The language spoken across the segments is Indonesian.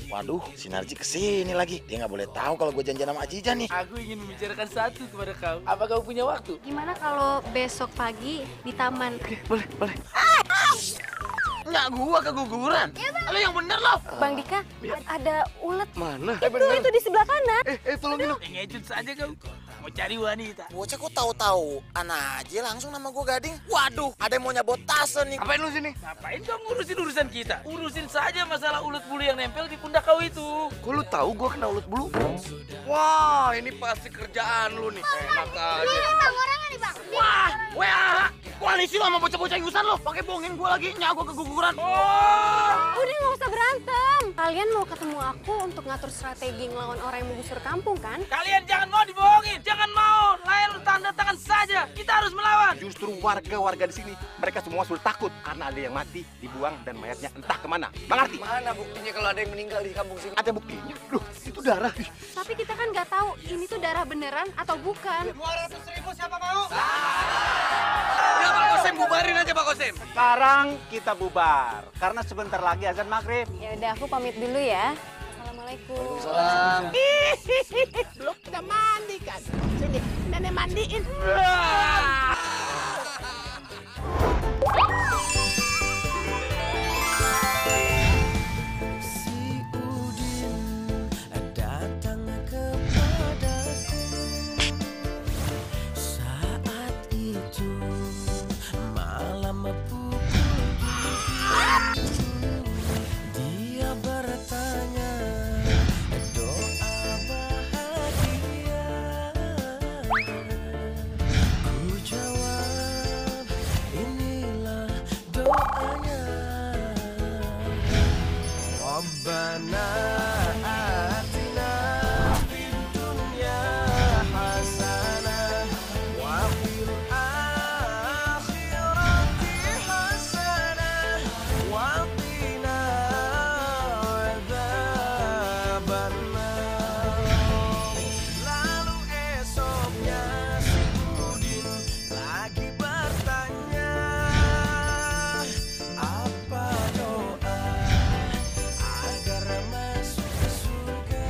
Waduh, si Narji kesini lagi. Dia nggak boleh tahu kalau gue janjian sama Aziza nih. Aku ingin membicarakan satu kepada kau. Apa kau punya waktu? Gimana kalau besok pagi di taman? Boleh. Nggak, gua keguguran. Lo yang bener lo. Bang Dika, ada ulet. Mana? Itu di sebelah kanan. Tolongin lo. Ngecut saja kau. Mau cari wanita. Bocah kok tahu-tahu anak aja langsung nama gue Gading. Waduh, ada yang mau nyabot tasen nih. Ngapain lu sini? Ngapain kau ngurusin urusan kita? Urusin saja masalah ulet bulu yang nempel di pundak kau itu. Kok lu tahu gue kena ulet bulu? Wah, ini pasti kerjaan lu nih. Enak aja. Bang, orangnya nih, Bang. Wah, WA. Koalisi lo sama bocah-bocah ingusan lo. Pakai bohongin gue lagi, nyawa gue keguguran. Udah nggak usah berantem. Kalian mau ketemu aku untuk ngatur strategi ngelawan orang yang menggusur kampung kan? Kalian jangan mau dibohongin. Jangan mau. Layar tanda tangan saja. Kita harus melawan. Justru warga-warga di sini, mereka semua sudah takut karena ada yang mati, dibuang, dan mayatnya entah kemana. Bang Arti? Mana buktinya kalau ada yang meninggal di kampung sini? Ada buktinya. Loh, itu darah. Tapi kita kan nggak tahu ini tuh darah beneran atau bukan. 200.000 siapa mau? Ya Pak Kosim, bubarin aja Pak Kosim. Sekarang kita bubar, karena sebentar lagi azan maghrib. Ya udah, aku pamit dulu ya. Assalamualaikum. Salam. Belum kita mandi kan. Sini, nenek mandiin. Si Udin datang kepadaku. Saat itu malam pukul 7. Dia bertanya doa bahagia. Ku jawab inilah doanya. Rabbana atina fid dunya hasanah wa fil akhirati hasanah wa qina adzabannar. Lalu esoknya si Udin lagi bertanya, apa doa agar masuk ke surga?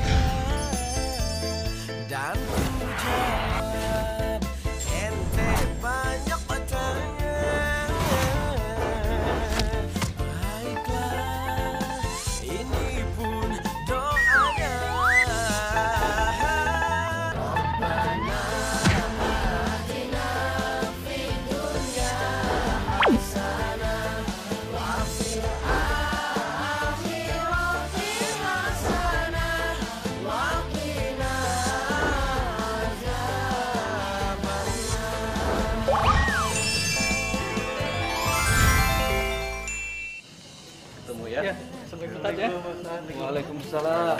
Dan ku jawab, ente banyak bertanya. Baiklah, ini pun doanya. Rabbana atina fid dunya hasanah wa fil akhirati hasanah wa qina Ketemu ya. Sampai jumpa ya. Waalaikumsalam.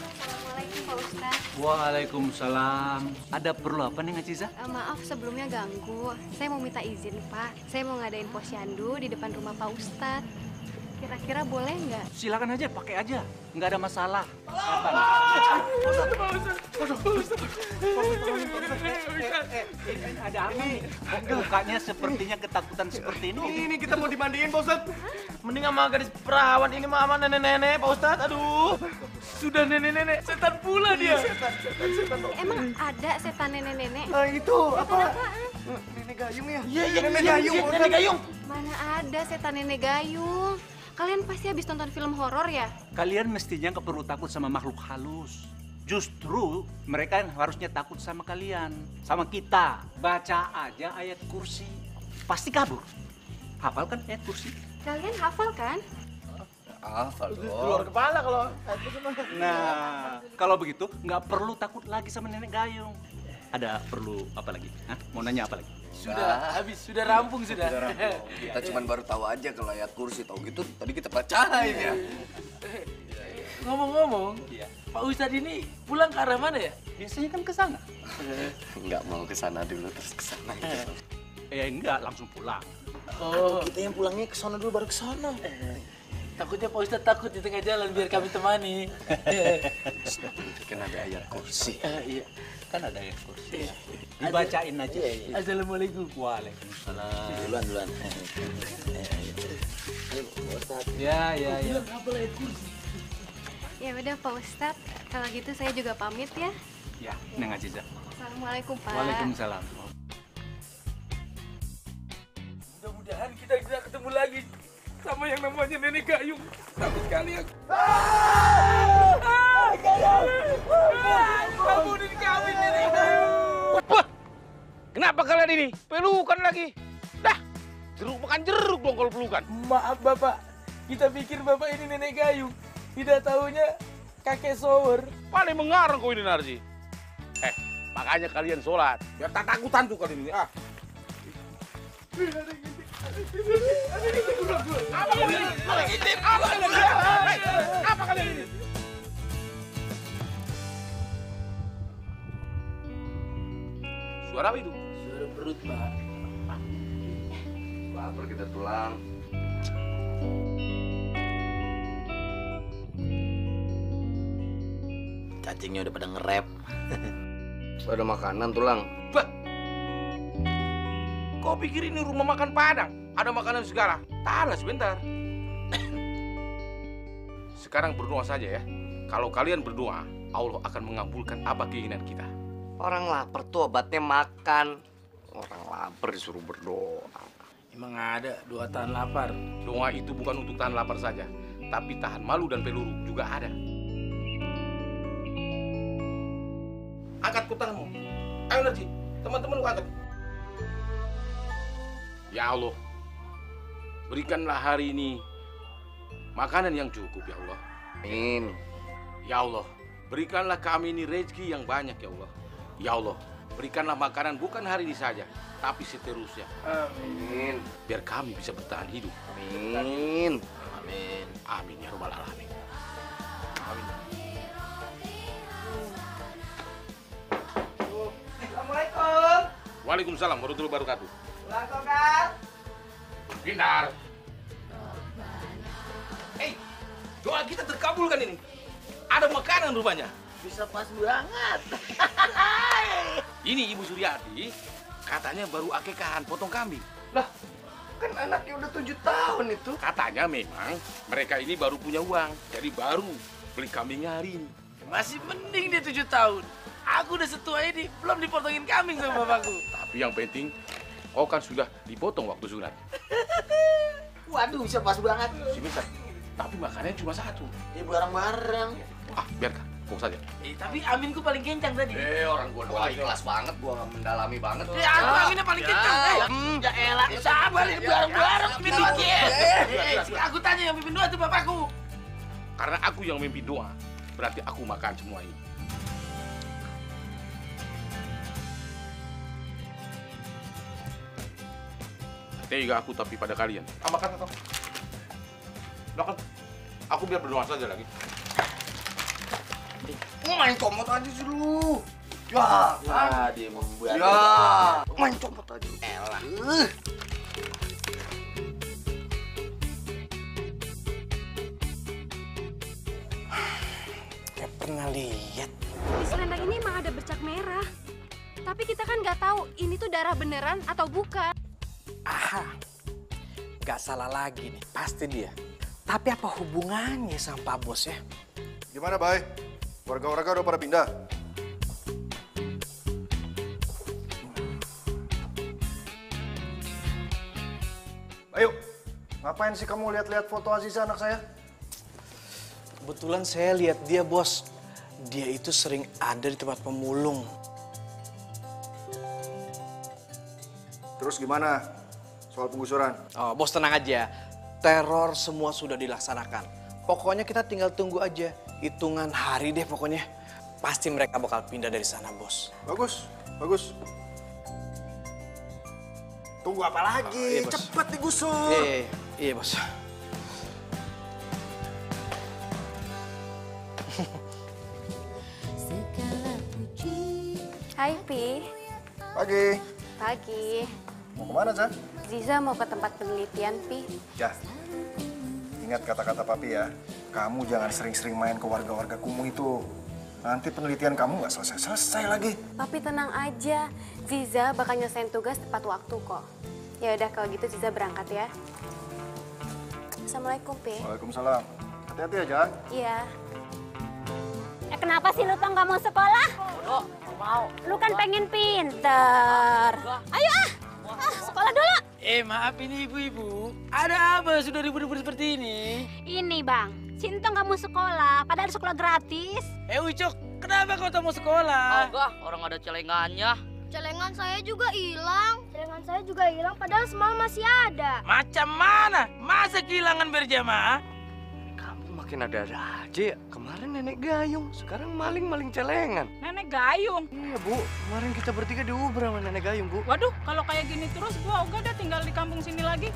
Assalamualaikum Pak Ustadz. Waalaikumsalam. Ada perlu apa nih Aziza? Maaf sebelumnya ganggu. Saya mau minta izin Pak. Saya mau ngadain posyandu di depan rumah Pak Ustadz. Kira-kira boleh nggak? Silakan aja, pakai aja. Nggak ada masalah. Ada apa nih? Mukanya sepertinya ketakutan seperti ini. Ini kita mau dimandiin Pak Ustadz. Mending sama gadis perawan ini mah sama nenek-nenek Pak Ustadz. Aduh. Sudah nenek-nenek, setan pula dia. Setan. Emang ada setan nenek-nenek? Nah itu Setan apaan? Nenek Gayung ya? Iya, Nenek Gayung. Nenek Gayung. Mana ada setan nenek gayung? Kalian pasti habis nonton film horor ya? Kalian mestinya nggak perlu takut sama makhluk halus. Justru mereka yang harusnya takut sama kalian, sama kita. Baca aja ayat kursi, pasti kabur. Hafal kan ayat kursi? Kalian hafal kan? Hafal Keluar kepala kalau Nah, kalau begitu nggak perlu takut lagi sama nenek gayung. Ada perlu apa lagi? Hah? Mau nanya apa lagi? sudah habis, sudah rampung sudah. Kita cuma baru tahu aja kalau ayat kursi, tahu gitu tadi kita bacain ya. Ngomong-ngomong, Iya. Pak Ustadz ini pulang ke arah mana ya? Biasanya kan ke sana. Nggak mau ke sana dulu terus ke sana. Enggak, langsung pulang. Oh, Kita yang pulangnya ke sana dulu baru ke sana. takutnya Pak Ustadz takut di tengah jalan biar kami temani. Kan ada ayat kursi. Iya. Kan ada ayat kursi. Dibacain aja. Assalamualaikum. Waalaikumsalam. Duluan. Ya. Ya udah Pak Ustadz, kalau gitu saya juga pamit ya. Ya, Neng Aziza. Assalamualaikum Pak. Waalaikumsalam. Mudah-mudahan kita bisa ketemu lagi sama yang namanya Nenek Gayung. Tapi sekali aku. Kamu dikawin Nenek Gayung. Wah, kenapa kalian ini? Pelukan lagi. Dah, jeruk makan jeruk dong kalau pelukan. Maaf Bapak, kita pikir Bapak ini Nenek Gayung. Tidak tahunya kakek Sower. Paling mengarang kau ini Narji. Makanya kalian sholat. Biar tak takutan tuh kalian ini. Ah. Apa kalian ini? Suara apa itu? Suara perut Pak. Lapar kita tulang. Cacingnya udah pada nge-rap. Ada makanan tulang. Bah. Kau pikir ini rumah makan Padang? Ada makanan segala. Tahan sebentar. Sekarang berdoa saja ya. Kalau kalian berdoa, Allah akan mengabulkan apa keinginan kita. Orang lapar tuh obatnya makan. Orang lapar disuruh berdoa. Emang ada doa tahan lapar. Doa itu bukan untuk tahan lapar saja, tapi tahan malu dan peluru juga ada. Angkat kutanganmu. Ayo Narji, teman-teman lu angkat. Ya Allah, berikanlah hari ini makanan yang cukup ya Allah. Amin. Ya Allah, berikanlah kami ini rezeki yang banyak ya Allah. Ya Allah, berikanlah makanan bukan hari ini saja, tapi seterusnya. Amin. Biar kami bisa bertahan hidup. Amin. Amin. Amin ya Rabbal Alamin. Amin. Assalamualaikum. Waalaikumsalam warahmatullahi wabarakatuh. Pulang Togar. Pintar. Doa kita terkabulkan ini. Ada makanan rupanya. Bisa pas banget. Ini Ibu Suryati katanya baru akekahan potong kambing. Lah, kan anaknya udah 7 tahun itu. Katanya memang mereka ini baru punya uang, jadi baru beli kambingnya hari ini. Masih mending dia 7 tahun. Aku udah setua ini, belum dipotongin kambing sama bapakku. Tapi yang penting, kau kan sudah dipotong waktu sunat. Waduh, bisa pas banget. Si Mister, tapi makannya cuma satu. Ya bareng-bareng. Ah, biarkan, kau saja. Tapi Aminku paling kencang tadi. Orang gua Wah, ikhlas banget, gua mendalami banget. Ya, aku Aminnya paling kencang. Ya elah, sabar ini bareng-bareng pimpin dikit. Aku tanya yang pimpin doa itu bapakku. Karena aku yang mimpi doa, berarti aku makan semua ini. Tega aku tapi pada kalian. Makan atau? Makan. Aku biar berdoa saja lagi. Main comot aja sih lu. Ya, dia membuat. ya. Main comot aja. Elah. Gak pernah lihat. Di selendang ini emang ada bercak merah. Tapi kita kan nggak tahu ini tuh darah beneran atau bukan. Aha, gak salah lagi nih, pasti dia. Tapi apa hubungannya sama Pak Bos ya? Gimana, Bay? Warga-warga udah pada pindah? Ayo, ngapain sih kamu lihat-lihat foto Aziza anak saya? Kebetulan saya lihat dia, Bos. Dia itu sering ada di tempat pemulung. Terus gimana soal penggusuran? Oh, Bos tenang aja. Teror semua sudah dilaksanakan. Pokoknya kita tinggal tunggu aja. Hitungan hari deh pokoknya. Pasti mereka bakal pindah dari sana, Bos. Bagus, bagus. Tunggu apa lagi? Iya, Bos. Cepet digusur. Iya, Bos. Hai Pi. Pagi. Pagi. Mau kemana, Zan? Ziza mau ke tempat penelitian Pi. Ya. Ingat kata-kata papi ya. Kamu jangan sering-sering main ke warga-warga kumuh itu. Nanti penelitian kamu nggak selesai-selesai lagi. Papi tenang aja. Ziza bakal nyelesain tugas tepat waktu kok. Ya udah kalau gitu Ziza berangkat ya. Assalamualaikum, Pi. Waalaikumsalam. Hati-hati ya, Jan. Iya. Kenapa sih lu tuh nggak mau sekolah? Mau. Lu kan pengen pinter. Ayo sekolah dulu. Maaf ini ibu-ibu. Ada apa sudah ribut-ribut seperti ini? Ini bang, Sinto nggak mau sekolah, padahal sekolah gratis. Ucok, kenapa kau tak mau sekolah? Enggak, orang ada celengannya. Celengan saya juga hilang. Celengan saya juga hilang, padahal semalam masih ada. Macam mana? Masa kehilangan berjamaah? Makin ada-ada aja ya. Kemarin nenek gayung, sekarang maling-maling celengan. Nenek gayung. Iya bu, kemarin kita bertiga diuber sama nenek gayung bu. Waduh, kalau kayak gini terus gua ogah deh tinggal di kampung sini lagi.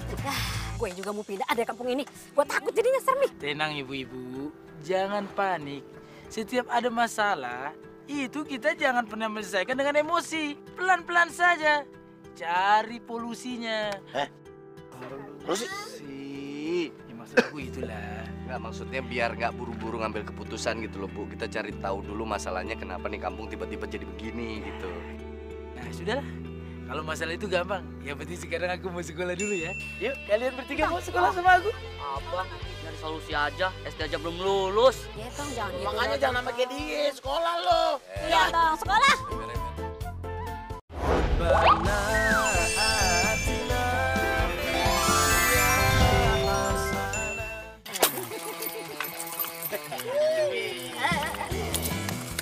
Gue juga mau pindah ada kampung ini. Gue takut jadinya serem nih. Tenang ibu-ibu, jangan panik. Setiap ada masalah, itu kita jangan pernah menyelesaikan dengan emosi. Pelan-pelan saja. Cari polusinya. Polusi? Ya, maksud aku itulah. Nggak, maksudnya biar nggak buru-buru ngambil keputusan gitu loh bu. Kita cari tahu dulu masalahnya kenapa nih kampung tiba-tiba jadi begini gitu. Nah sudahlah, kalau masalah itu gampang. Yang penting sekarang aku mau sekolah dulu ya. Yuk kalian bertiga mau sekolah sama aku. Abang, nyari solusi aja. SD aja belum lulus. Ya Tong, jangan gitu. Makanya jangan sama kayak dia, sekolah lo. Iya Tong, sekolah.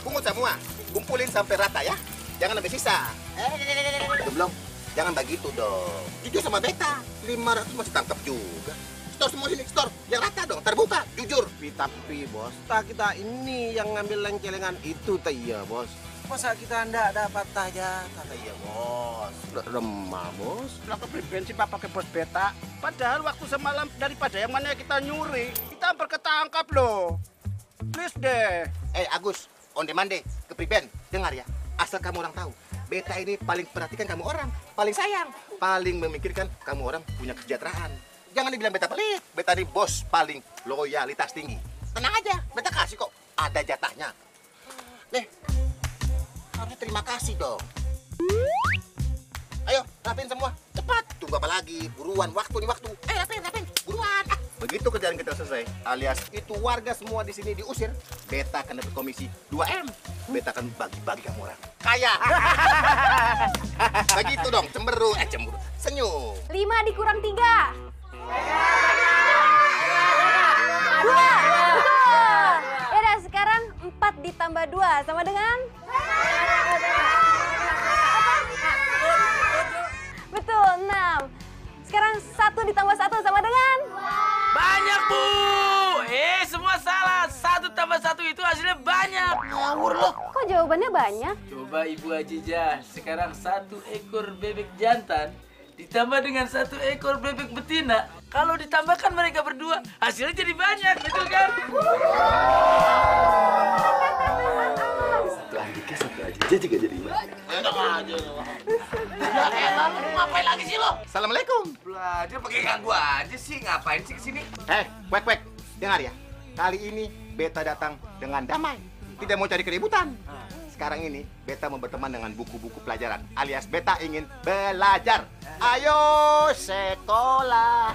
Pungut semua, kumpulin sampai rata ya. Jangan sampai sisa. Belum, jangan begitu dong. Jujur sama beta, 500 masih tangkap juga. Store semua sini, store. Yang rata dong, terbuka, jujur. Tapi bos, kita ini yang ngambil celengan itu iya bos. Masa kita ndak dapat aja, iya bos. Remah bos. Lah kepribensi pak pakai bos beta. Padahal waktu semalam daripada yang mana kita nyuri, kita hampir ketangkap loh. Please deh. Agus, on demand deh, kepriben, dengar ya. Asal kamu orang tahu, beta ini paling perhatikan kamu orang, paling sayang, paling memikirkan kamu orang punya kesejahteraan. Jangan dibilang beta pelit, beta ini bos paling loyalitas tinggi. Tenang aja, beta kasih kok, ada jatahnya. Nih, harusnya terima kasih dong. Ayo, rapiin semua, cepat. Tunggu apa lagi, buruan, waktu nih waktu. Rapiin, buruan. Begitu kerjaan kita selesai, alias itu warga semua di sini diusir, beta akan dapat komisi 2M. Beta akan bagi-bagi kamu orang. Kaya. Begitu dong, cemburu, senyum. 5 dikurang 3. 2. Ya udah, sekarang 4 ditambah 2 sama dengan? Betul, 6. Sekarang 1 ditambah 1 sama dengan? Banyak bu. Semua salah. 1 tambah 1 itu hasilnya banyak. Ngawur loh. Kok jawabannya banyak? Coba Ibu Ajijah, sekarang 1 ekor bebek jantan ditambah dengan 1 ekor bebek betina. Kalau ditambahkan mereka berdua, hasilnya jadi banyak, betul kan? Satu Andika, satu Ajijah juga jadi banyak. Enak aja. Lalu ngapain lagi sih lo? Assalamualaikum. Belajar pakai ganggu aja sih, ngapain sih kesini? Wek, dengar ya. Kali ini beta datang dengan damai, tidak mau cari keributan. Sekarang ini beta mau berteman dengan buku-buku pelajaran, alias beta ingin belajar. Ayo sekolah.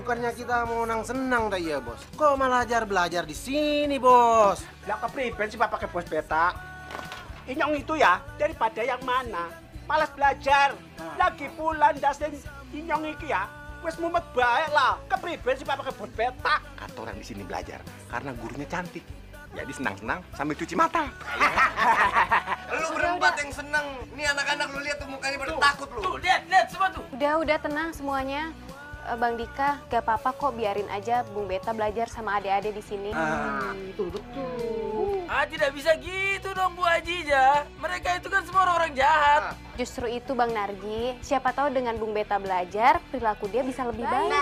Bukannya kita mau senang iya bos. Kok malah belajar di sini bos? Lah kepribensi pak pakai bos beta. Inyong itu ya, daripada yang mana? Malas belajar. Lagi pula dasen inyong iki ya. Wes mumet baik lah. Kepribensi pak pakai bos beta. Kata orang di sini belajar karena gurunya cantik. Jadi senang-senang sambil cuci mata. Lu berempat yang seneng. Nih anak-anak lu lihat tuh mukanya pada takut lu. Tuh, lihat semua tuh. Udah tenang semuanya. Bang Dika, gak apa-apa kok, biarin aja Bung Beta belajar sama adik-adik di sini. Betul. Tidak bisa gitu dong Bu Ajijah. Mereka itu kan semua orang jahat. Justru itu Bang Narji, siapa tahu dengan Bung Beta belajar, perilaku dia bisa lebih baik.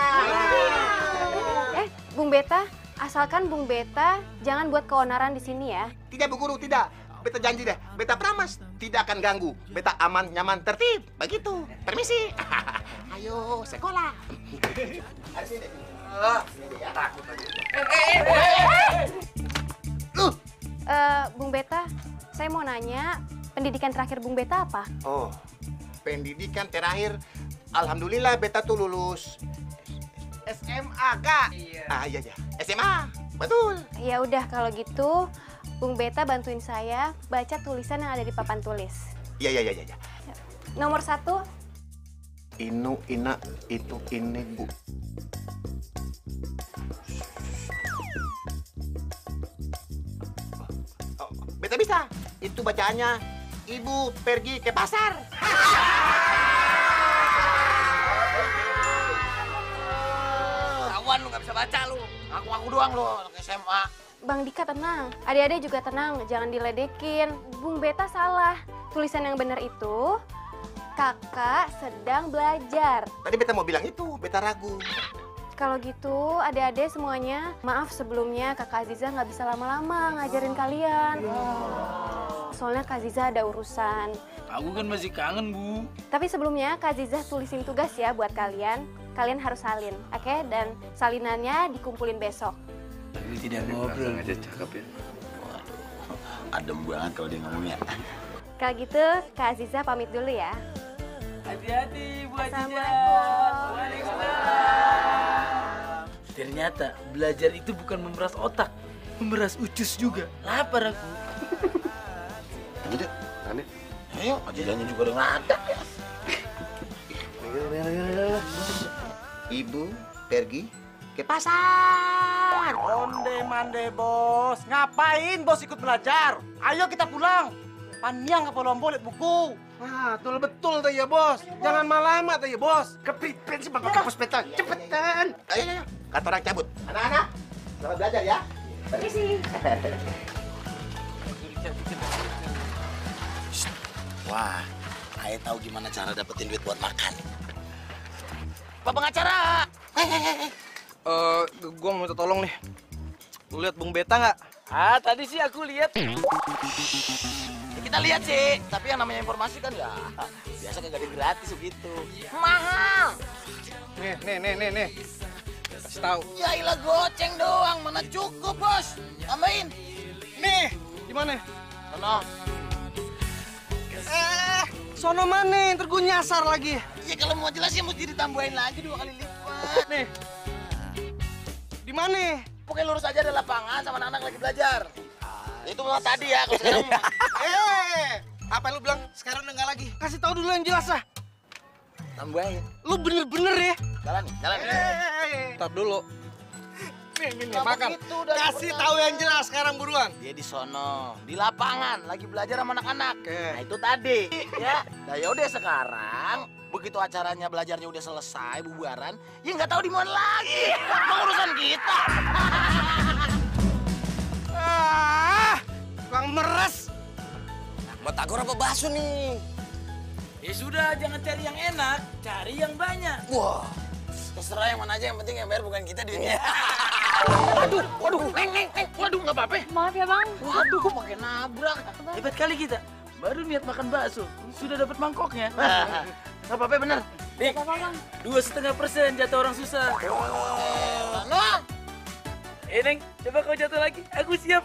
Bung Beta, asalkan Bung Beta jangan buat keonaran di sini ya. Tidak Bu Guru, tidak. Beta janji deh, beta promise tidak akan ganggu. Beta aman, nyaman, tertib. Begitu. Permisi. Ayo sekolah. Takut aja. Bung Beta, saya mau nanya, pendidikan terakhir Bung Beta apa? Oh, pendidikan terakhir, alhamdulillah beta tuh lulus SMA, Kak. Iya. SMA. Betul. Ya udah kalau gitu, Bung Beta bantuin saya baca tulisan yang ada di papan tulis. Iya. Nomor 1. Inu, ina, itu, ini, Bu. Oh, Beta bisa. Itu bacaannya, Ibu pergi ke pasar. Kawan lu nggak bisa baca lu. Aku doang lu anak SMA. Bang Dika tenang, adik-adik juga tenang, jangan diledekin. Bung Beta salah. Tulisan yang benar itu, kakak sedang belajar. Tadi Beta mau bilang itu, Beta ragu. Kalau gitu, adik-adik semuanya, maaf sebelumnya Kakak Aziza nggak bisa lama-lama ngajarin kalian. Soalnya Kak Aziza ada urusan. Aku kan masih kangen, Bu. Tapi sebelumnya Kak Aziza tulisin tugas ya buat kalian. Kalian harus salin, oke? Dan salinannya dikumpulin besok. Tapi tidak ngobrol. Aja cakep ya. Adem banget kalau dia ngomongnya. Kalau gitu, Kak Aziza pamit dulu ya. Hati-hati, Bu Aziza. Assalamualaikum. Waalaikumsalam. Ternyata belajar itu bukan memeras otak, memeras ucus juga. Lapar aku. Lanjut, Rani. Ayo, Azizanya juga udah nggak ada. Ibu pergi ke pasar. Onde mande bos. Ngapain bos ikut belajar? Ayo kita pulang. Paniang apa lombo liat buku. Ah, betul tuh ya, Bos. Jangan lama-lama tuh ya, Bos. Kepriben sih Bapak ke pos beta. Cepetan. Ayo. Kata orang cabut. Anak-anak, selamat belajar ya. Permisi. Wah, Ayah tahu gimana cara dapetin duit buat makan. Pak pengacara. Gua mau minta tolong nih. Lu lihat Bung Beta nggak? Ah, tadi sih aku lihat. Kita lihat sih, tapi yang namanya informasi kan ya biasa kagak ada gratis begitu. Mahal. Nih. Kasih tahu. Ya ilah goceng doang, mana cukup bos. Tambahin. Nih, gimana? Sono. Sono mana? Ntar gue nyasar lagi. Ya kalau mau jelas ya mesti ditambahin lagi 2 kali lipat. Nih. Di mana? Pokoknya lurus aja ada lapangan sama anak-anak lagi belajar. Itu mah tadi ya, kalau sekarang Apa lu bilang sekarang udah nggak lagi? Kasih tahu dulu yang jelas lah. Tambahin. Lu bener-bener ya? Jalan. Stop dulu. Nih, makan. Begitu, Kasih tahu yang jelas sekarang buruan. Dia di sono, di lapangan, lagi belajar sama anak-anak. Nah itu tadi, ya. Nah yaudah sekarang, begitu acaranya belajarnya udah selesai, bubaran, ya nggak tahu di mana lagi. Urusan kita. Bang meres. Batagor apa bakso nih? Ya sudah, jangan cari yang enak, cari yang banyak. Wah, terserah yang mana aja, yang penting yang bayar bukan kita duitnya. Waduh, Neng, waduh nggak apa-apa. Maaf ya Bang. Waduh, kok pakai nabrak. Hebat kali kita, baru niat makan bakso, sudah dapat mangkoknya. Nggak apa-apa bener. Nih, 2,5% jatuh orang susah. Neng, coba kau jatuh lagi, aku siap.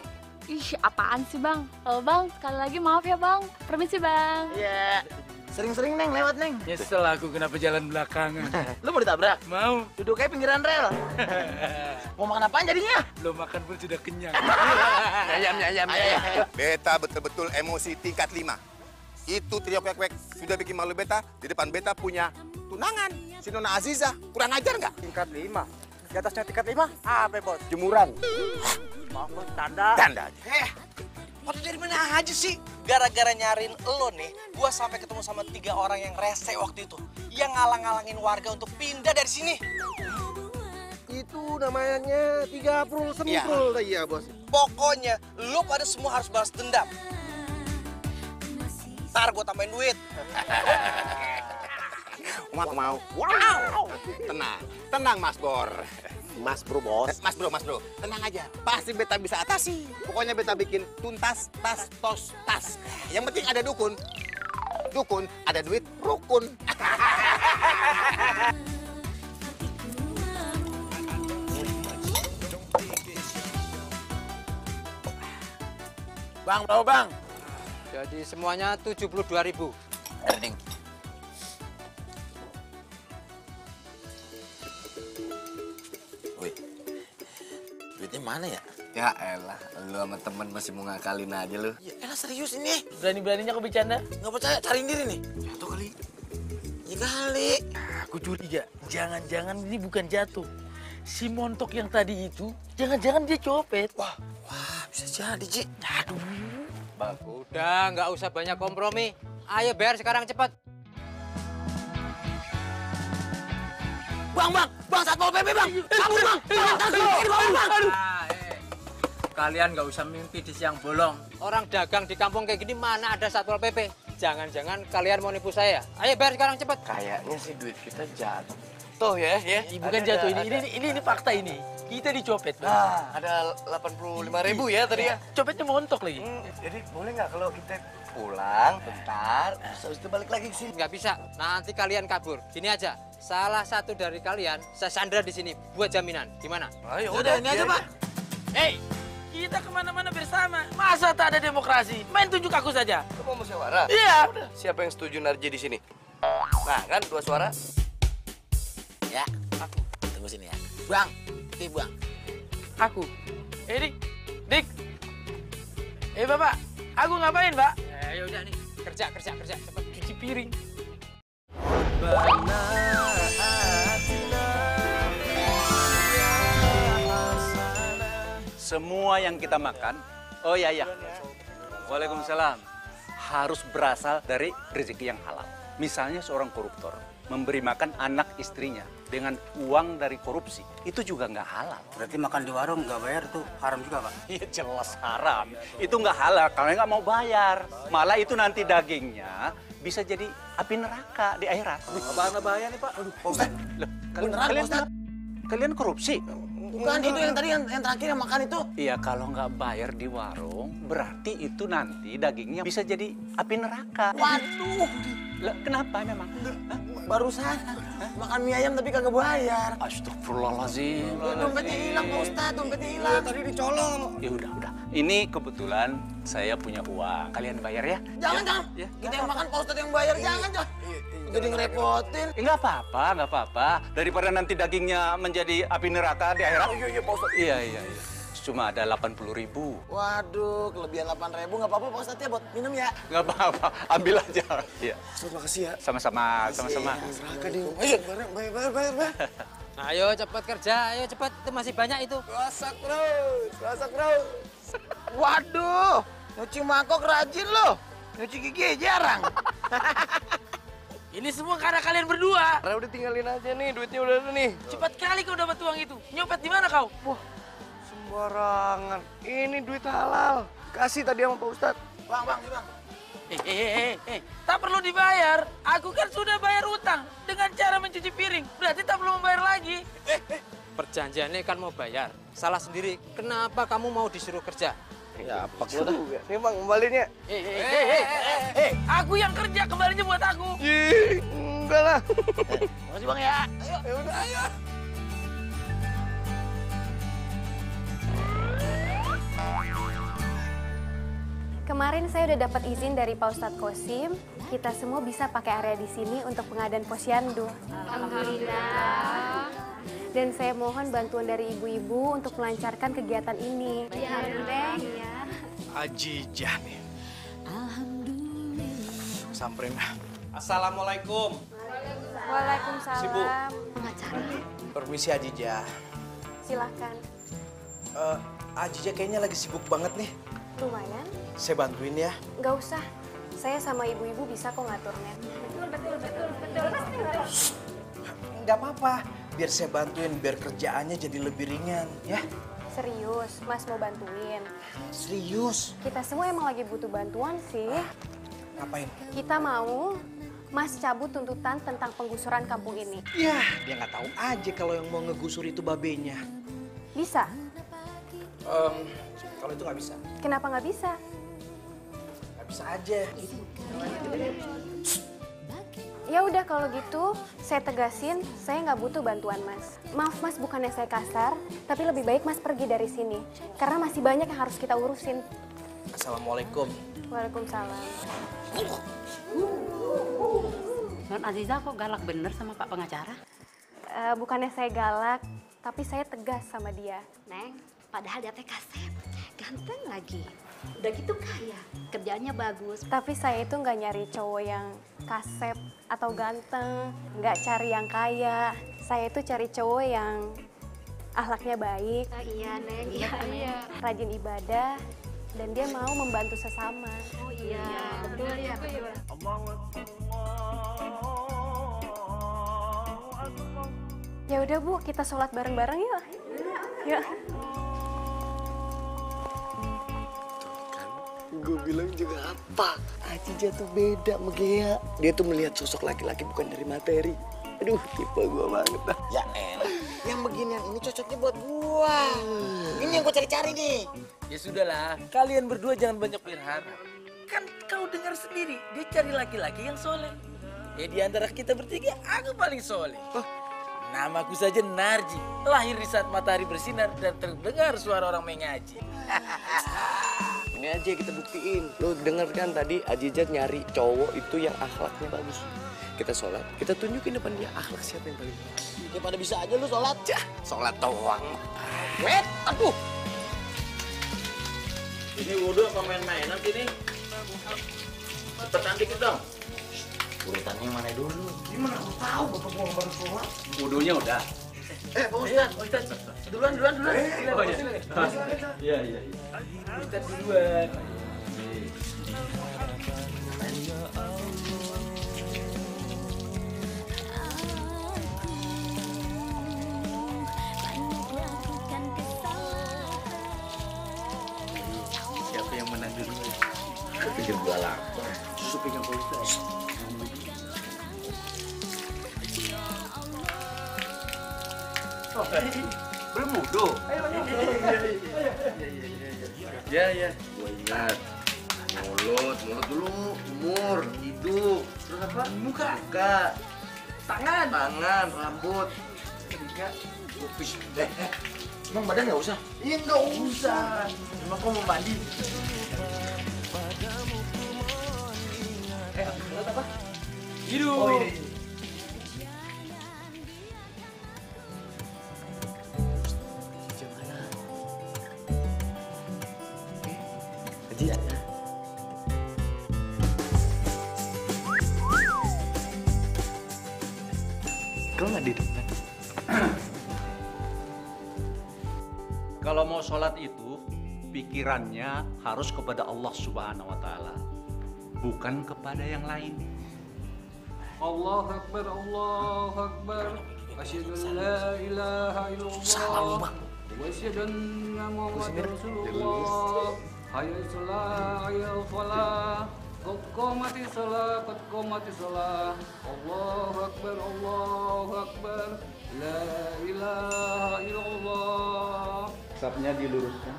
Ih, apaan sih Bang? Oh Bang, sekali lagi maaf ya Bang. Permisi Bang. Iya. Sering-sering Neng, lewat Neng. Nyesel aku kenapa jalan belakangan. Lu mau ditabrak? Mau. Duduk kayak pinggiran rel. Mau makan apaan jadinya? Belum makan pun sudah kenyang. Ayam. Beta betul-betul emosi tingkat 5. Itu trio kwek-kwek sudah bikin malu Beta. Di depan Beta punya tunangan. Si Nona Aziza. Kurang ajar nggak? Tingkat 5. Di atasnya tingkat 5, apa bos? Jemuran. Maaf bos, tanda. Tanda aja. Pada dari mana aja sih? Gara-gara nyariin lo nih, gua sampai ketemu sama 3 orang yang rese waktu itu. Yang ngalang-ngalangin warga untuk pindah dari sini. Itu namanya 30 sempul ya, Bos. Pokoknya, lo pada semua harus balas dendam. Ntar gua tambahin duit. Mau. Wow. Tenang Mas Bor. Mas bro, Bos. Mas bro. Tenang aja. Pasti Beta bisa atasi. Pokoknya Beta bikin tuntas, tas, tos, tas. Yang penting ada dukun. Dukun, ada duit, rukun. Bang, berapa bang? Jadi semuanya 72.000. Erding. Duitnya mana ya? Ya elah, lu sama temen masih mau ngakalin aja lu. Ya elah serius ini. Berani-beraninya kau bercanda? Nggak percaya, cariin diri nih. Jatuh kali. Ya kali. Aku curiga, jangan-jangan ini bukan jatuh. Si montok yang tadi itu, jangan-jangan dia copet. Wah, bisa jadi, Ci. Aduh. Bang, udah nggak usah banyak kompromi. Ayo bayar sekarang cepat. Bang, Satpol PP, Bang. Kabur, Bang. Bang. Kalian nggak usah mimpi di siang bolong. Orang dagang di kampung kayak gini mana ada Satpol PP? Jangan-jangan kalian mau nipu saya. Ayo bayar sekarang cepat. Kayaknya sih duit kita jatuh. Tuh ya. Bukan jatuh, ini fakta ini. Kita dicopet. Ada 85.000 ya tadi ya. Copetnya montok lagi. Jadi boleh nggak kalau kita pulang bentar, terus itu balik lagi ke sini? Nggak bisa, nanti kalian kabur. Gini aja, salah satu dari kalian saya sandra di sini buat jaminan. Gimana? Ayo, udah ini aja, Pak. Hei, kita kemana-mana bersama. Masa tak ada demokrasi? Main tunjuk aku saja. Kamu mau musyawarah? Iya. Siapa yang setuju Narji di sini? Nah kan 2 suara. Ya, aku. Tunggu sini ya. Bang, Bang. Aku. Dik. Bapak, aku ngapain, Pak? Ya udah nih, kerja, cepat cuci piring. Semua yang kita makan, oh ya, Waalaikumsalam, harus berasal dari rezeki yang halal. Misalnya seorang koruptor memberi makan anak istrinya dengan uang dari korupsi, itu juga nggak halal. Berarti makan di warung nggak bayar tuh haram juga, Pak? Iya jelas haram. Itu nggak halal karena nggak mau bayar. Malah itu nanti dagingnya bisa jadi api neraka di akhirat. Apaan bahaya nih, Pak? Aduh, Pak Ustadz. Loh, Kalian korupsi? Bukan, itu yang tadi yang terakhir yang makan itu. Iya, kalau nggak bayar di warung, berarti itu nanti dagingnya bisa jadi api neraka. Waduh. Lah, kenapa memang? Barusan makan mie ayam tapi kagak bayar. Astagfirullahaladzim. Dompetnya hilang, Pak Ustadz, dompetnya hilang. Tadi dicolong. Ya udah. Ini kebetulan saya punya uang. Kalian bayar ya? Jangan. Ya. Kita yang makan, Pak Ustadz yang bayar. Jangan. Jadi ngerepotin. Nggak apa-apa. Daripada nanti dagingnya menjadi api neraka di akhirat. Iya, Pak Ustadz. Iya. Cuma ada 80.000. Waduh, kelebihan 8.000 nggak apa-apa, Pak Ustadz ya, buat minum ya. Nggak apa-apa, ambil aja. Iya. Terima kasih ya. Sama-sama. Neraka nih. Ayo, bayar. Ayo cepat kerja, ayo cepat. Itu masih banyak itu. Masak terus. Waduh, nyuci mangkok rajin loh. Nyuci gigi jarang. Ini semua karena kalian berdua. Karena udah tinggalin aja nih, duitnya udah ada nih. Cepat kali kau dapat uang itu. Nyopet di mana kau? Wah, sembarangan. Ini duit halal. Kasih tadi sama Pak Ustadz. Bang. Tak perlu dibayar. Aku kan sudah bayar utang dengan cara mencuci piring. Berarti tak perlu membayar lagi. Perjanjiannya kan mau bayar. Salah sendiri. Kenapa kamu mau disuruh kerja? Ya, apa juga. Nih Bang, kembalinya. Aku yang kerja, kembalinya buat aku. Enggak lah. Makasih Bang ya. Ayo. Kemarin saya udah dapat izin dari Pak Ustadz Kosim. Kita semua bisa pakai area di sini untuk pengadaan posyandu. Alhamdulillah. Dan saya mohon bantuan dari ibu-ibu untuk melancarkan kegiatan ini. Iya, ya. Ajijah nih. Samperin. Assalamualaikum. Waalaikumsalam. Sibuk. Pengacara. Permisi Ajijah. Silahkan. Ajijah kayaknya lagi sibuk banget nih. Lumayan. Saya bantuin ya. Nggak usah. Saya sama ibu-ibu bisa kok ngaturnya. Betul. Nggak apa-apa. Biar saya bantuin, biar kerjaannya jadi lebih ringan, ya. Serius, Mas mau bantuin. Serius? Kita semua emang lagi butuh bantuan sih. Ngapain? Kita mau Mas cabut tuntutan tentang penggusuran kampung ini. Ya, dia nggak tahu aja kalau yang mau ngegusur itu babenya. Bisa? Kalau itu nggak bisa. Kenapa nggak bisa? Nggak bisa aja. Ya udah kalau gitu, saya tegasin, saya nggak butuh bantuan Mas. Maaf Mas, bukannya saya kasar, tapi lebih baik Mas pergi dari sini. Karena masih banyak yang harus kita urusin. Assalamualaikum. Waalaikumsalam. Non Aziza kok galak bener sama Pak pengacara? Bukannya saya galak, tapi saya tegas sama dia. Neng, Padahal dia teh kasep, ganteng lagi. Udah gitu kaya, kerjaannya bagus. Tapi saya itu nggak nyari cowok yang kasep atau ganteng, nggak cari yang kaya. Saya itu cari cowok yang akhlaknya baik, Iya, Neng. Iya. rajin ibadah, dan dia mau membantu sesama. Oh iya, betul ya, betul. Ya udah Bu, kita sholat bareng-bareng yuk. Yuk. Gue bilang juga apa? Aji jatuh beda sama Gea. Dia tuh melihat sosok laki-laki bukan dari materi. Aduh, tipe gue banget dah. Ya yang beginian ini cocoknya buat gua. Ini yang gua cari-cari nih. Ya sudahlah, kalian berdua jangan banyak berharap. Kan kau dengar sendiri, dia cari laki-laki yang soleh. Ya di antara kita bertiga, aku paling soleh. Namaku saja Narji, lahir di saat matahari bersinar dan terdengar suara orang mengaji. Ini aja kita buktiin. Lo denger kan tadi Ajijat nyari cowok itu yang akhlaknya bagus. Kita sholat, kita tunjukin depan dia akhlak siapa yang paling bagus. Daripada bisa aja lu sholat. Sholat doang. Wet, aduh. Ini wudhu apa main-mainan sini? Cepetan dikit dong. Urutannya mana dulu? Gimana aku tahu bapak gua baru sholat? Wudhunya udah. Pak Ustadz. Duluan. Oh iya. Iya. Kita duluan. Siapa yang menang dulu? Aku pikir gua lapar. Susu pegang Pak Ustadz. Oh, belum wudhu? Ayo. Iya. Gua ingat. Mulut dulu, umur, hidung. Terus apa? Muka, Tangan, rambut. Kupis. Emang badan nggak usah? Iya nggak usah. Emang kau mau mandi? Lihat apa? hidup. Oh iya. Haji ya. Kau nggak di depan? Kalau mau sholat itu, pikirannya harus kepada Allah Subhanahu wa Ta'ala, bukan kepada yang lain. Allahu Akbar, Allahu Akbar. Asyhadu an la ilaha illallah. Wa asyhadu anna Muhammadar Rasulullah. Hayya shalah, hayya falah. Qad qamatis shalah, qad qamatis shalah. Allahu Akbar, Allahu Akbar. La ilaha illallah. Sapnya diluruskan.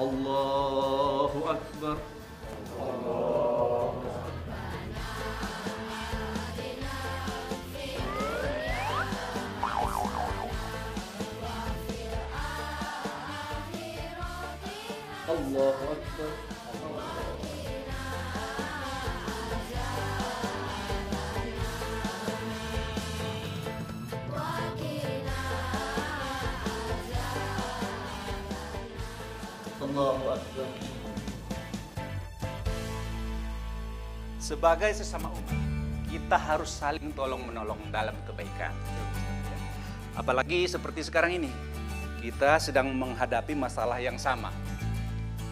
Allahu Akbar. Allahu Akbar. Allahu Akbar. Sebagai sesama umat, kita harus saling tolong-menolong dalam kebaikan. Apalagi seperti sekarang ini, kita sedang menghadapi masalah yang sama.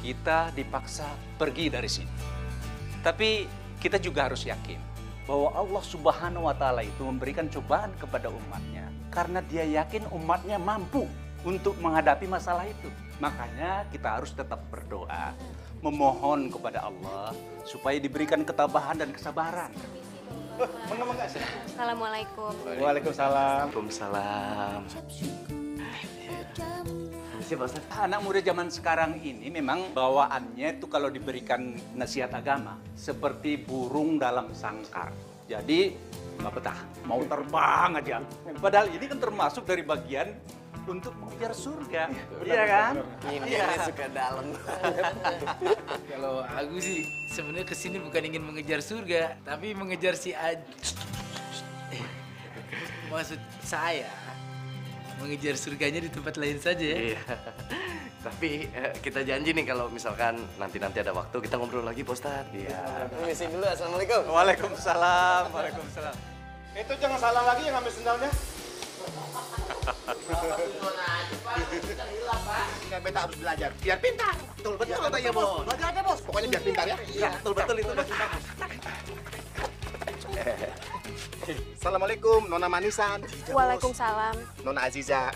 Kita dipaksa pergi dari sini. Tapi kita juga harus yakin bahwa Allah Subhanahu wa Ta'ala itu memberikan cobaan kepada umatnya karena dia yakin umatnya mampu untuk menghadapi masalah itu. Makanya kita harus tetap berdoa, memohon kepada Allah supaya diberikan ketabahan dan kesabaran. Mengapa enggak? Assalamualaikum. Waalaikumsalam. Waalaikumsalam. Anak muda zaman sekarang ini memang bawaannya itu kalau diberikan nasihat agama seperti burung dalam sangkar. Jadi nggak betah, mau terbang aja. Padahal ini kan termasuk dari bagian untuk mengejar surga, iya kan? Ini suka dalam. Kalau aku sih sebenarnya kesini bukan ingin mengejar surga, tapi mengejar si Maksud saya mengejar surganya di tempat lain saja ya. Iya. Tapi kita janji nih kalau misalkan nanti ada waktu kita ngobrol lagi, Pak Ustadz. Iya. Permisi dulu, assalamualaikum. Waalaikumsalam. Waalaikumsalam. Itu jangan salah lagi yang ambil sendalnya. Beta harus belajar biar pintar. Betul betul kata ya bos. Belajar aja bos. Pokoknya biar pintar ya. Iya betul itu. Assalamualaikum Nona Manisan. Waalaikumsalam. Nona Aziza.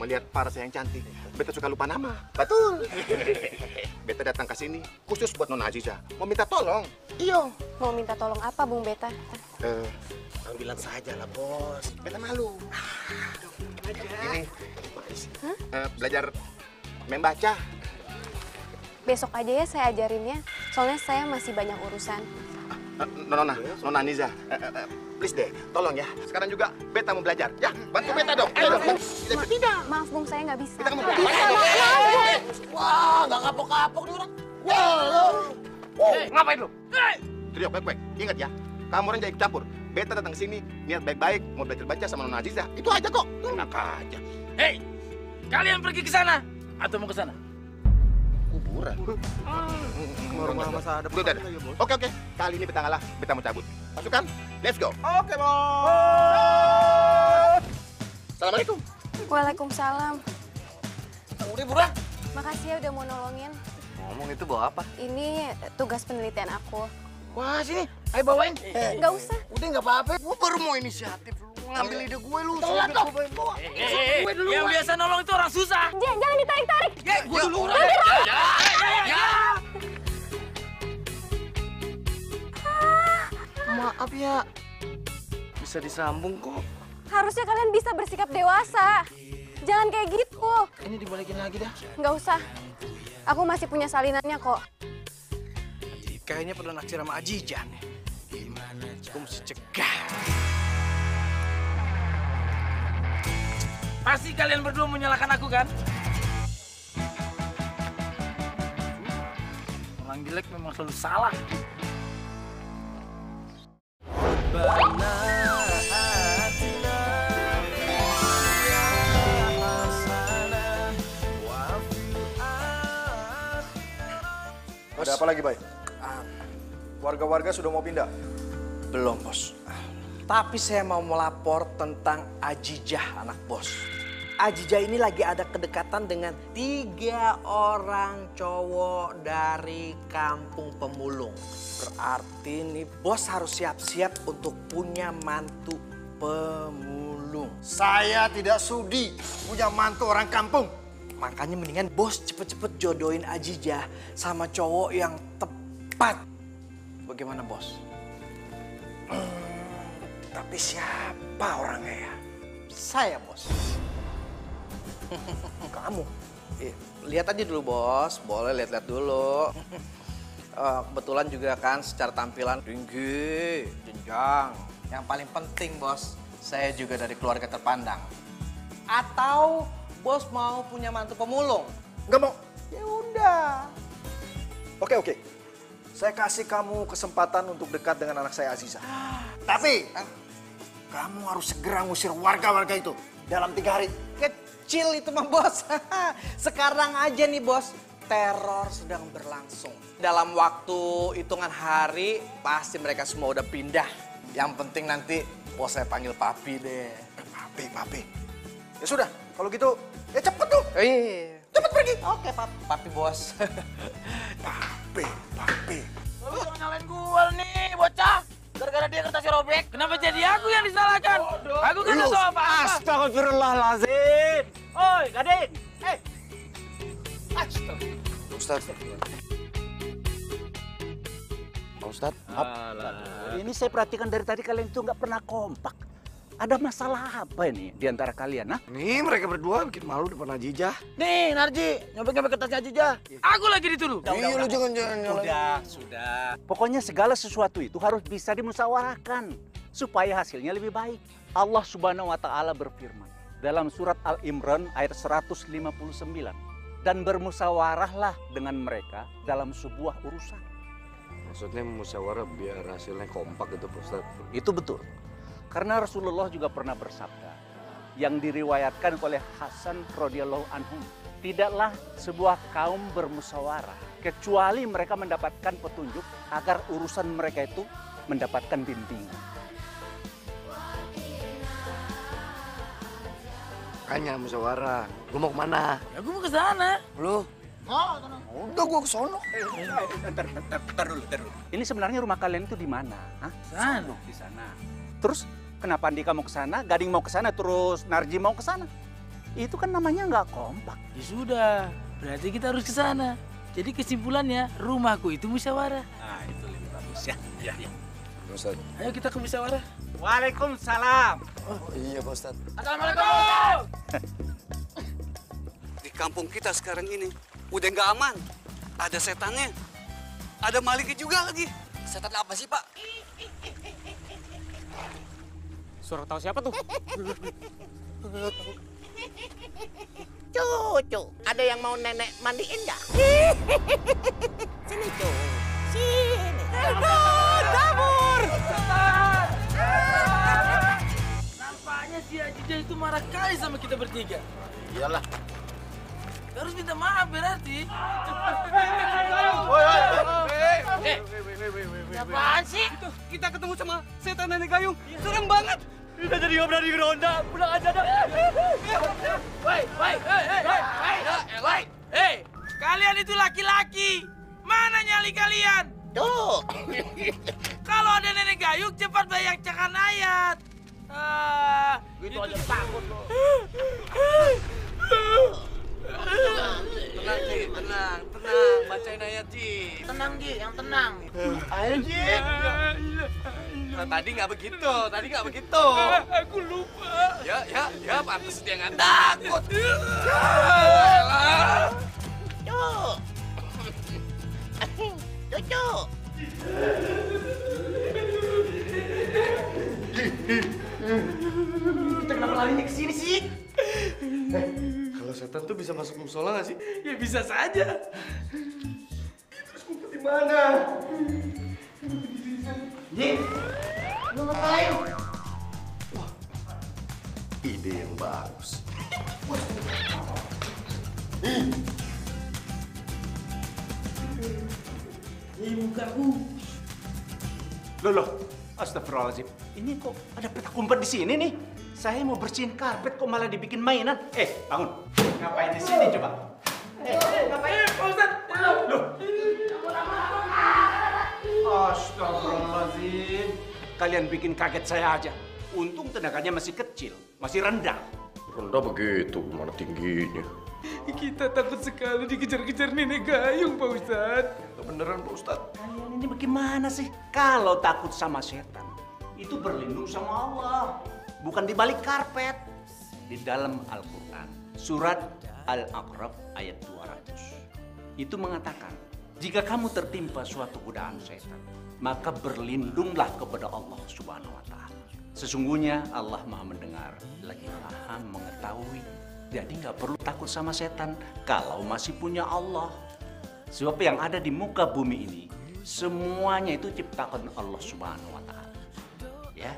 Melihat paras yang cantik, beta suka lupa nama. Betul. Beta datang ke sini khusus buat Nona Aziza. Mau minta tolong. Iyo. Mau minta tolong apa, Bung Beta? Bilang saja lah bos. Beta malu. Ini belajar membaca. Besok aja ya saya ajarinnya. Soalnya saya masih banyak urusan. Nona Niza, please deh, tolong ya. Sekarang juga Beta mau belajar, ya. Bantu Beta dong. Ayo dong. Tidak. Maaf Bung, saya nggak bisa. Kita mau Wah, nggak kapok-kapok nih orang. Ngapain lu? Trio baik-baik. Ingat ya, kamu orang jangan ikut campur. Beta datang ke sini niat baik-baik, mau belajar baca sama Nona Aziza. Itu aja kok. Enak aja. Hei, kalian pergi ke sana atau mau ke sana? Kuburan. Rumah masa ada. Oke. Kali ini Beta ngalah. Beta mau cabut. Masukkan. Let's go. Oke, bos. Assalamualaikum. Waalaikumsalam. Udah buruan. Makasih ya udah mau nolongin. Ngomong itu bawa apa? Ini tugas penelitian aku. Wah, sini. Ayo bawain. Nggak usah. Udah nggak apa-apa. Gue baru mau inisiatif. Lu ngambil ide gue lu. Telat Suruh dong. gue bawa. Gue dulu. Yang biasa nolong itu orang susah. Jangan ditarik-tarik. Ya, gue dulu. Maaf ya. Bisa disambung kok. Harusnya kalian bisa bersikap dewasa. Jangan kayak gitu. Ini dibalikin lagi dah. Nggak usah. Aku masih punya salinannya kok. Kayaknya pernah naksir sama Ajijan. Aku mesti cegah. Pasti kalian berdua menyalahkan aku kan? Orang jelek memang selalu salah. Ada apa lagi, Bay? Warga-warga sudah mau pindah? Belum, Bos. Tapi saya mau melapor tentang Ajijah, anak bos. Ajijah ini lagi ada kedekatan dengan 3 orang cowok dari kampung pemulung. Berarti nih bos harus siap-siap untuk punya mantu pemulung. Saya tidak sudi punya mantu orang kampung. Makanya mendingan bos cepet-cepet jodohin Ajijah sama cowok yang tepat. Bagaimana bos? Tapi siapa orangnya ya? Saya bos. Kamu? Lihat aja dulu bos, boleh lihat-lihat dulu. Kebetulan juga kan secara tampilan tinggi, jenjang. Yang paling penting bos, saya juga dari keluarga terpandang. Atau bos mau punya mantu pemulung? Nggak mau. Ya udah. Oke. Saya kasih kamu kesempatan untuk dekat dengan anak saya Aziza. Tapi kamu harus segera ngusir warga-warga itu dalam 3 hari. Kecil itu mah bos. Sekarang aja nih bos, teror sedang berlangsung. Dalam waktu hitungan hari pasti mereka semua udah pindah. Yang penting nanti bos saya panggil papi deh. Papi. Ya sudah, kalau gitu ya cepet tuh. Iya. Cepet pergi. Oke papi bos. Papi. Lu jangan nyalain gua nih, bocah. Gara-gara dia kertasnya robek. Kenapa jadi aku yang disalahkan? Aku kan nggak tahu apa-apa. Astagfirullahaladzim. Oi, Gading. Ustadz. Pak Ustadz. Ini saya perhatikan dari tadi kalian itu nggak pernah kompak. Ada masalah apa ini di antara kalian, nah? Nih mereka berdua bikin malu depan Ajijah. Nih, Narji, nyobek-nyobek kertasnya Ajijah. Aku lagi dituduh. Iya, lu jangan Sudah. Pokoknya segala sesuatu itu harus bisa dimusyawarahkan supaya hasilnya lebih baik. Allah Subhanahu wa taala berfirman dalam surat Al-Imran ayat 159. Dan bermusyawarahlah dengan mereka dalam sebuah urusan. Maksudnya musyawarah biar hasilnya kompak gitu, Pak Ustadz. Itu betul. Karena Rasulullah juga pernah bersabda, yang diriwayatkan oleh Hasan radhiyallahu anhu, tidaklah sebuah kaum bermusyawarah kecuali mereka mendapatkan petunjuk agar urusan mereka itu mendapatkan bimbingan. Makanya musyawarah. Lu mau kemana? Ya gue mau ke sana. Lu? Udah gua ke sono. Bentar dulu. Ini sebenarnya rumah kalian itu di mana? Hah? Sana. Di sana. Terus kenapa Andika mau ke sana, Gading mau ke sana, terus Narji mau ke sana? Itu kan namanya nggak kompak. Ya sudah, berarti kita harus ke sana. Jadi kesimpulannya, rumahku itu musyawarah. Nah, itu lebih bagus ya. Iya. Ustaz. Ayo kita ke musyawarah. Waalaikumsalam. Oh iya Pak Ustaz. Assalamualaikum. Di kampung kita sekarang ini udah nggak aman. Ada setannya. Ada maliknya juga lagi. Setan apa sih Pak? Suara tahu siapa tuh? Cucu, ada yang mau nenek mandiin nggak? Sini, Cu. Sini. Kabur! Nampaknya si Ajija itu marah kali sama kita bertiga. Iyalah. Kita harus minta maaf berarti. Apaan sih? Kita ketemu sama setan nenek gayung. Serem banget. Kita jadi nggak berani geronda. Pulang aja dah. Hei, kalian itu laki-laki. Mana nyali kalian? Tuh. Kalau ada nenek gayung, cepat bacakan ayat. Gitu aja takut loh. Tenang Ji, tenang. Bacain ayat Ji. Tenang, Ji, yang tenang. Ayo Ji. Nah, tadi nggak begitu. Aku lupa. Ya, pantas dia nggak takut. Cucu. Kita kenapa larinya ke sini sih? Kalau setan tuh bisa masuk musola nggak sih? Ya bisa saja. Terus ngumpet di mana? Ji, lu ngapain? Wah, ide yang bagus. Ini mukaku. Loh, astagfirullahaladzim. Ini kok ada petak umpet di sini nih? Saya mau bersihin karpet kok malah dibikin mainan. Bangun. Ngapain di sini coba? Ngapain, Pak Ustadz? Loh. Astagfirullahaladzim. Kalian bikin kaget saya aja. Untung tenaganya masih kecil, masih rendah. Rendah begitu, mana tingginya? Kita takut sekali dikejar-kejar nenek gayung, Pak Ustadz. Beneran Pak Ustadz? Kalian ini bagaimana sih? Kalau takut sama setan, itu berlindung sama Allah. Bukan di balik karpet. Di dalam Al-Quran, surat Al-A'raf ayat 200. Itu mengatakan, jika kamu tertimpa suatu godaan setan, maka berlindunglah kepada Allah Subhanahu wa Ta'ala. Sesungguhnya Allah Maha mendengar, lagi Maha mengetahui. Jadi nggak perlu takut sama setan kalau masih punya Allah. Sebab yang ada di muka bumi ini, semuanya itu ciptakan Allah Subhanahu wa Ta'ala. Ya,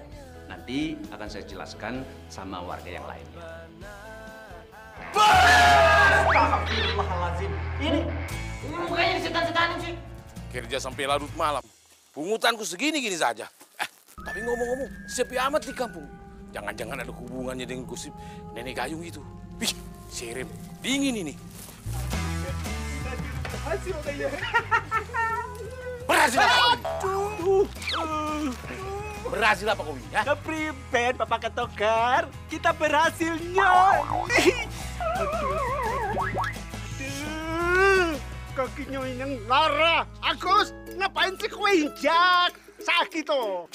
nanti akan saya jelaskan sama warga yang lainnya. Astagfirullahaladzim. Ini mukanya disetan-setanin sih. Kerja sampai larut malam. Pungutanku segini-gini saja. Tapi ngomong-ngomong, sepi amat di kampung. Jangan-jangan ada hubungannya dengan gosip nenek gayung itu. Wih, serem. Dingin ini. Berhasil apa kau ini? Berhasil apa kau ini? Kepriben, Bapak Ketogar. Kita berhasilnya. Kakinya yang lara. Agus, ngapain sih kau injak? Sakit toh.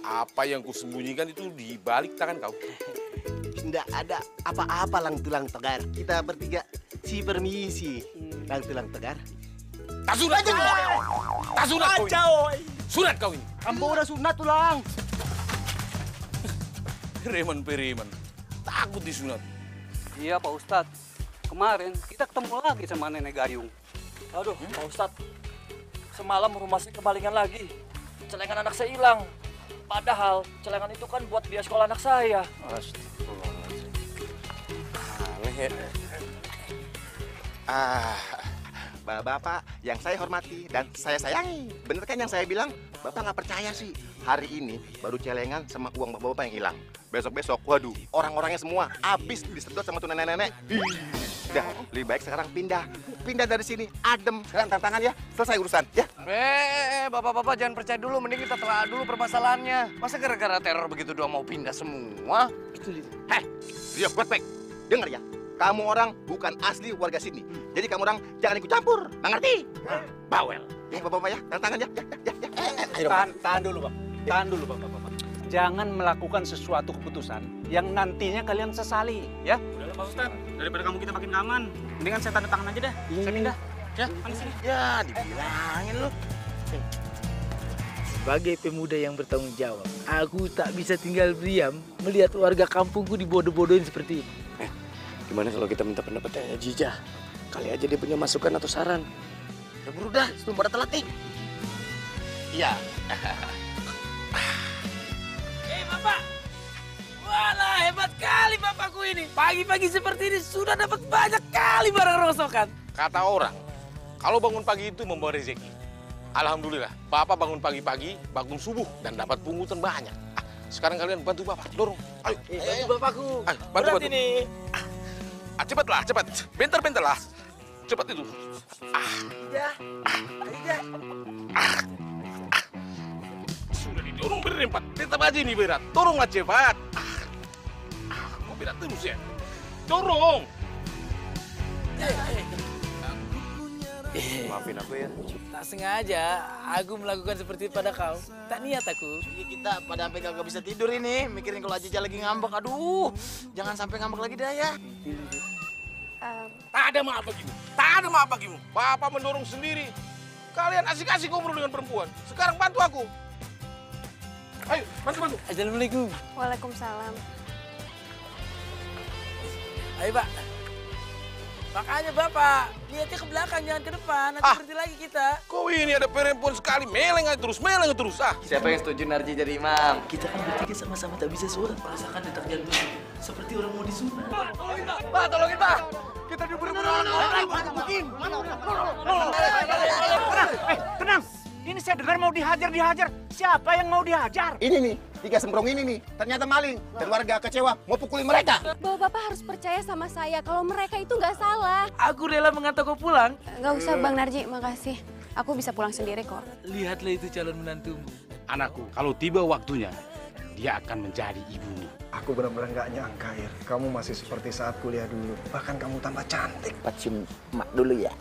Apa yang kusembunyikan itu di balik tangan kau? Tidak ada apa-apa Lang Tulang Tegar. Kita bertiga si permisi. Lang Tulang Tegar. Tak sunat kau ini. Tak sunat kau ini. Sunat kau ini. Ambo udah sunat tulang. Preman-preman. Takut disunat. Iya Pak Ustadz. Kemarin kita ketemu lagi sama nenek gayung. Aduh, Pak Ustadz. Semalam rumah saya kemalingan lagi. celengan anak saya hilang. Padahal celengan itu kan buat biaya sekolah anak saya. Astagfirullahaladzim. Aneh ya. Bapak yang saya hormati dan saya sayangi. Bener kan yang saya bilang? Bapak nggak percaya sih. Hari ini baru celengan sama uang bapak yang hilang. Besok-besok, waduh, orang-orangnya semua habis disedot sama tuh nenek-nenek. Udah, lebih baik sekarang pindah. Pindah dari sini, adem. Sekarang tantangan ya, selesai urusan, ya. Bapak-bapak jangan percaya dulu. Mending kita telah dulu permasalahannya. Masa gara-gara teror begitu doang mau pindah semua? Heh, Rio Prospek, denger ya. Kamu orang bukan asli warga sini. Jadi kamu orang jangan ikut campur. Nggak ngerti? Bawel. Ya, bapak-bapak ya, tantangan ya. Tahan dulu, Pak. Tahan dulu, Bapak-bapak. Jangan melakukan sesuatu keputusan yang nantinya kalian sesali, ya? Udah Pak Ustadz, daripada kamu kita makin aman, mendingan saya tanda tangan aja dah. Saya pindah. Ya, mana sini? Ya, dibilangin lu. Sebagai pemuda yang bertanggung jawab, aku tak bisa tinggal diam melihat warga kampungku dibodoh-bodohin seperti ini. Gimana kalau kita minta pendapatnya Jijah? Kali aja dia punya masukan atau saran. Ya buru dah, sebelum pada telat nih. Iya. Bapak! Walah, hebat kali bapakku ini. Pagi-pagi seperti ini sudah dapat banyak kali barang rongsokan. Kata orang, kalau bangun pagi itu membawa rezeki. Alhamdulillah, Bapak bangun pagi-pagi, bangun subuh, dan dapat pungutan banyak. Sekarang kalian bantu Bapak, dorong. Ayo. Bantu bapakku. Ayo, bantu. Berat ini. Cepatlah, cepat. Bentar lah. Cepat itu. Ya. Sudah didorong berempat. Tetap aja ini berat. Doronglah cepat. Kok berat terus ya? Dorong. Maafin aku ya. Tak sengaja aku melakukan seperti pada kau. Tak niat aku. Kita pada sampai gak bisa tidur ini. Mikirin kalau Aziza lagi ngambek. Aduh, jangan sampai ngambek lagi dah ya. Tak ada maaf bagimu. Tak ada maaf bagimu. Bapak mendorong sendiri. Kalian asik-asik ngobrol dengan perempuan. Sekarang bantu aku. Ayo, bantu. Assalamualaikum. Waalaikumsalam. Ayo, Pak. Makanya Bapak, lihatnya ke belakang, jangan ke depan. Nanti berhenti lagi kita. Kok ini ada perempuan sekali, meleng terus. Siapa yang setuju Narji jadi imam? Kita kan bertiga sama-sama tak bisa sholat, merasakan detak jantung seperti orang mau disunat. Pak, tolongin Pak. Kita diburu-buru orang. Tenang. Ini saya dengar mau dihajar. Siapa yang mau dihajar? Ini nih, 3 sembrong ini nih, ternyata maling. Dan warga kecewa mau pukulin mereka. Bapak harus percaya sama saya kalau mereka itu nggak salah. Aku rela mengantar kau pulang. Nggak usah Bang Narji, makasih. Aku bisa pulang sendiri kok. Lihatlah itu calon menantumu. Anakku, kalau tiba waktunya, dia akan menjadi ibumu. Aku benar-benar nggak nyangka, Ir. Kamu masih seperti saat kuliah dulu. Bahkan kamu tambah cantik. Cium emak dulu ya.